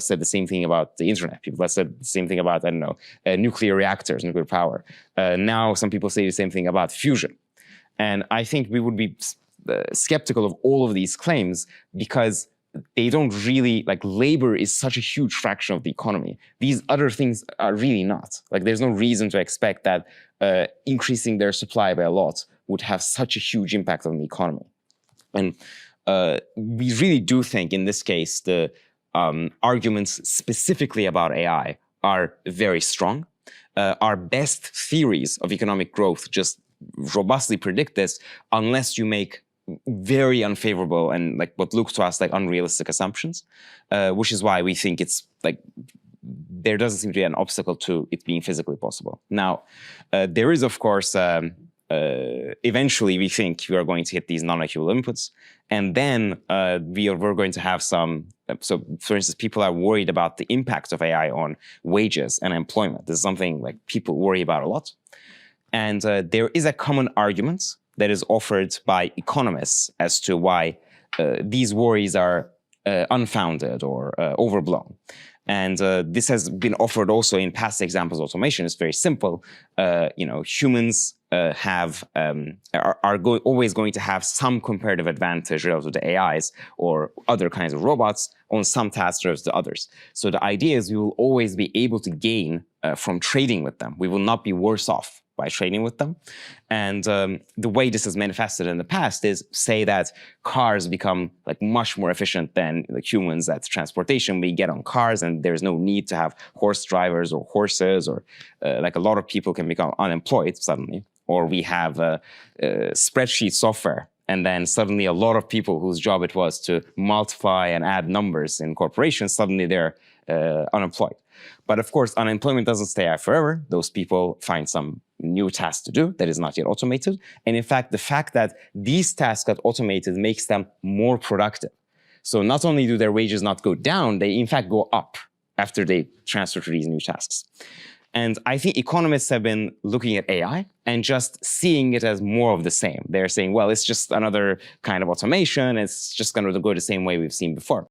said the same thing about the internet. People have said the same thing about, I don't know, nuclear reactors, nuclear power. Now some people say the same thing about fusion. And I think we would be skeptical of all of these claims because they don't really, like, labor is such a huge fraction of the economy. These other things are really not. Like, there's no reason to expect that increasing their supply by a lot would have such a huge impact on the economy. And we really do think, in this case, the arguments specifically about AI are very strong. Our best theories of economic growth just robustly predict this, unless you make very unfavorable and, like, what looks to us like unrealistic assumptions, which is why we think it's like there doesn't seem to be an obstacle to it being physically possible. Now, there is, of course, eventually we think we are going to hit these non-equal inputs, and then we're going to have some. So, for instance, people are worried about the impact of AI on wages and employment. This is something like people worry about a lot, and there is a common argument that is offered by economists as to why these worries are unfounded or overblown. And this has been offered also in past examples of automation. It's very simple. Humans are always going to have some comparative advantage relative to AIs or other kinds of robots on some tasks relative to others. So the idea is we will always be able to gain from trading with them. We will not be worse off by trading with them. And the way this is manifested in the past is, say that cars become like much more efficient than like humans at transportation. We get on cars and there's no need to have horse drivers or horses, or like a lot of people can become unemployed suddenly. Or we have spreadsheet software, and then suddenly a lot of people whose job it was to multiply and add numbers in corporations, suddenly they're unemployed. But of course, unemployment doesn't stay out forever. Those people find some new task to do that is not yet automated. And in fact, the fact that these tasks got automated makes them more productive. So not only do their wages not go down, they in fact go up after they transfer to these new tasks. And I think economists have been looking at AI and just seeing it as more of the same. They're saying, well, it's just another kind of automation. It's just going to go the same way we've seen before.